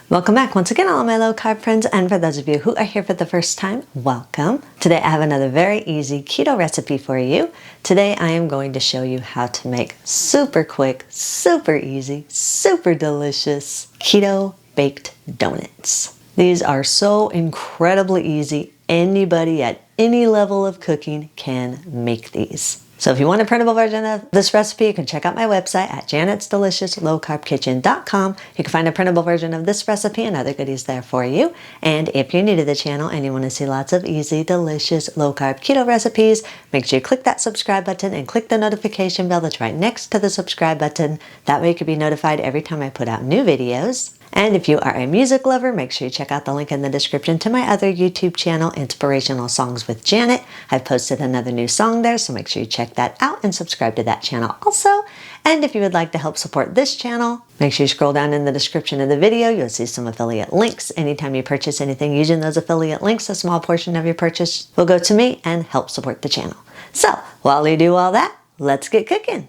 Welcome back once again, all my low carb friends, and for those of you who are here for the first time, welcome. Today I have another very easy keto recipe for you. Today I am going to show you how to make super quick, super easy, super delicious keto baked donuts. These are so incredibly easy. Anybody at any level of cooking can make these. So if you want a printable version of this recipe, you can check out my website at janet'sdeliciouslowcarbkitchen.com. You can find a printable version of this recipe and other goodies there for you. And if you're new to the channel and you want to see lots of easy, delicious, low-carb keto recipes, make sure you click that subscribe button and click the notification bell that's right next to the subscribe button. That way you can be notified every time I put out new videos. And if you are a music lover, make sure you check out the link in the description to my other YouTube channel, Inspirational Songs with Janet. I've posted another new song there, so make sure you check that out and subscribe to that channel also. And if you would like to help support this channel, make sure you scroll down in the description of the video. You'll see some affiliate links. Anytime you purchase anything using those affiliate links, a small portion of your purchase will go to me and help support the channel. So while you do all that, let's get cooking.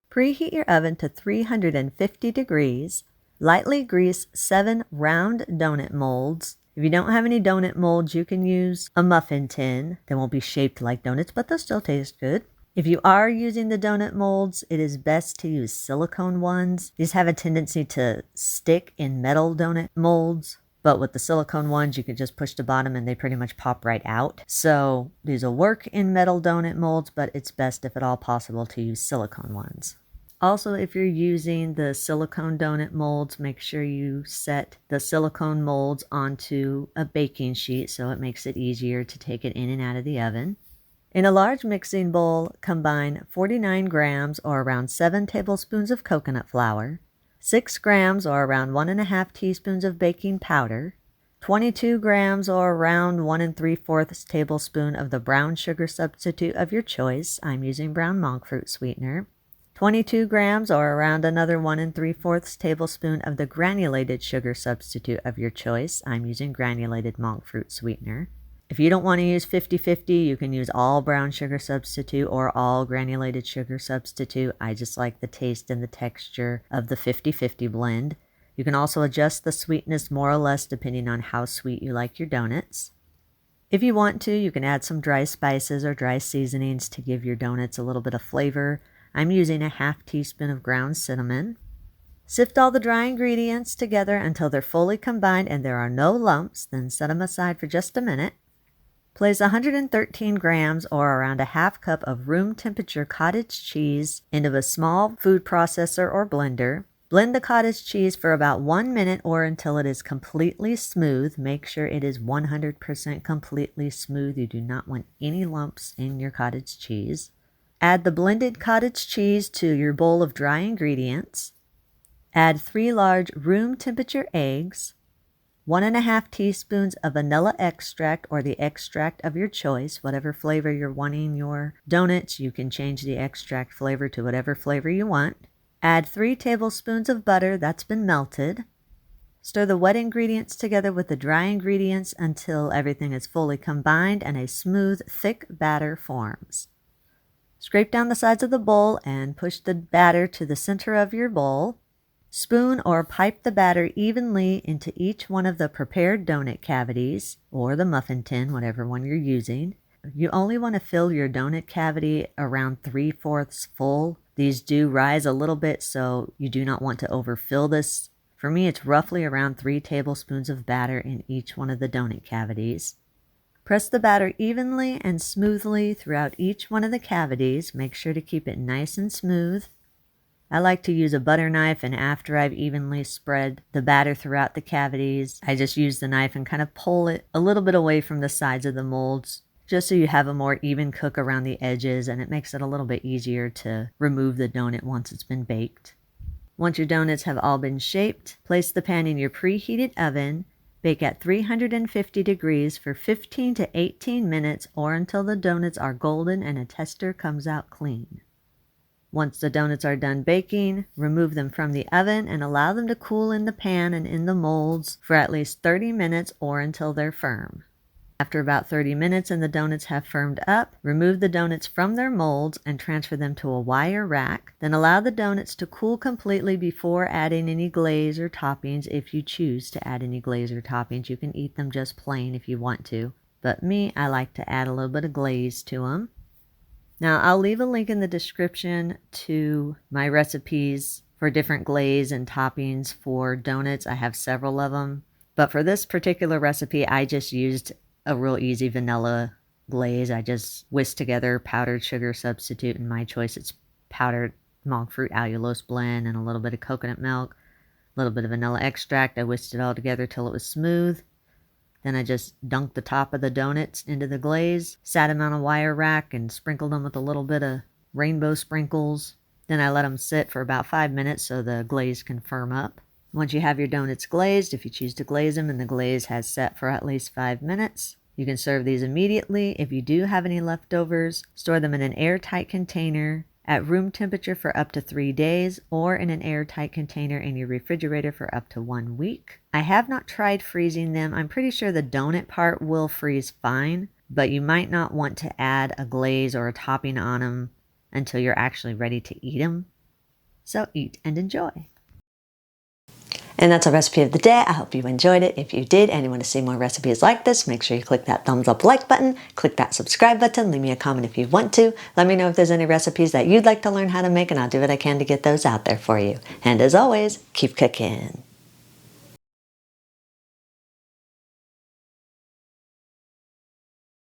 Preheat your oven to 350 degrees. Lightly grease 7 round donut molds. If you don't have any donut molds, you can use a muffin tin. They won't be shaped like donuts, but they'll still taste good. If you are using the donut molds, it is best to use silicone ones. These have a tendency to stick in metal donut molds, but with the silicone ones, you can just push the bottom and they pretty much pop right out. So these will work in metal donut molds, but it's best, if at all possible, to use silicone ones. Also, if you're using the silicone donut molds, make sure you set the silicone molds onto a baking sheet so it makes it easier to take it in and out of the oven. In a large mixing bowl, combine 49 grams or around 7 tablespoons of coconut flour, 6 grams or around 1.5 teaspoons of baking powder, 22 grams or around 1 3/4 tablespoon of the brown sugar substitute of your choice. I'm using brown monk fruit sweetener. 22 grams or around another 1 3/4 tablespoon of the granulated sugar substitute of your choice. I'm using granulated monk fruit sweetener. If you don't want to use 50-50, you can use all brown sugar substitute or all granulated sugar substitute. I just like the taste and the texture of the 50-50 blend. You can also adjust the sweetness more or less depending on how sweet you like your donuts. If you want to, you can add some dry spices or dry seasonings to give your donuts a little bit of flavor. I'm using a 1/2 teaspoon of ground cinnamon. Sift all the dry ingredients together until they're fully combined and there are no lumps, then set them aside for just a minute. Place 113 grams or around a 1/2 cup of room temperature cottage cheese into a small food processor or blender. Blend the cottage cheese for about 1 minute or until it is completely smooth. Make sure it is 100% completely smooth. You do not want any lumps in your cottage cheese. Add the blended cottage cheese to your bowl of dry ingredients. Add 3 large room temperature eggs, 1.5 teaspoons of vanilla extract or the extract of your choice. Whatever flavor you're wanting your donuts, you can change the extract flavor to whatever flavor you want. Add 3 tablespoons of butter that's been melted. Stir the wet ingredients together with the dry ingredients until everything is fully combined and a smooth, thick batter forms. Scrape down the sides of the bowl and push the batter to the center of your bowl. Spoon or pipe the batter evenly into each one of the prepared donut cavities, or the muffin tin, whatever one you're using. You only want to fill your donut cavity around 3/4 full. These do rise a little bit, so you do not want to overfill this. For me, it's roughly around 3 tablespoons of batter in each one of the donut cavities. Press the batter evenly and smoothly throughout each one of the cavities. Make sure to keep it nice and smooth. I like to use a butter knife, and after I've evenly spread the batter throughout the cavities, I just use the knife and kind of pull it a little bit away from the sides of the molds, just so you have a more even cook around the edges, and it makes it a little bit easier to remove the donut once it's been baked. Once your donuts have all been shaped, place the pan in your preheated oven. Bake at 350 degrees for 15 to 18 minutes or until the donuts are golden and a tester comes out clean. Once the donuts are done baking, remove them from the oven and allow them to cool in the pan and in the molds for at least 30 minutes or until they're firm. After about 30 minutes and the donuts have firmed up, remove the donuts from their molds and transfer them to a wire rack. Then allow the donuts to cool completely before adding any glaze or toppings. If you choose to add any glaze or toppings, you can eat them just plain if you want to. But me, I like to add a little bit of glaze to them. Now, I'll leave a link in the description to my recipes for different glaze and toppings for donuts. I have several of them. But for this particular recipe, I just used a real easy vanilla glaze. I just whisked together powdered sugar substitute. In my choice, it's powdered monk fruit allulose blend and a little bit of coconut milk, a little bit of vanilla extract. I whisked it all together till it was smooth. Then I just dunked the top of the donuts into the glaze, sat them on a wire rack, and sprinkled them with a little bit of rainbow sprinkles. Then I let them sit for about 5 minutes so the glaze can firm up. Once you have your donuts glazed, if you choose to glaze them and the glaze has set for at least 5 minutes, you can serve these immediately. If you do have any leftovers, store them in an airtight container at room temperature for up to 3 days, or in an airtight container in your refrigerator for up to 1 week. I have not tried freezing them. I'm pretty sure the donut part will freeze fine, but you might not want to add a glaze or a topping on them until you're actually ready to eat them. So eat and enjoy. And that's our recipe of the day. I hope you enjoyed it. If you did and you want to see more recipes like this, make sure you click that thumbs up like button, click that subscribe button, leave me a comment if you want to. Let me know if there's any recipes that you'd like to learn how to make, and I'll do what I can to get those out there for you. And as always, keep cooking.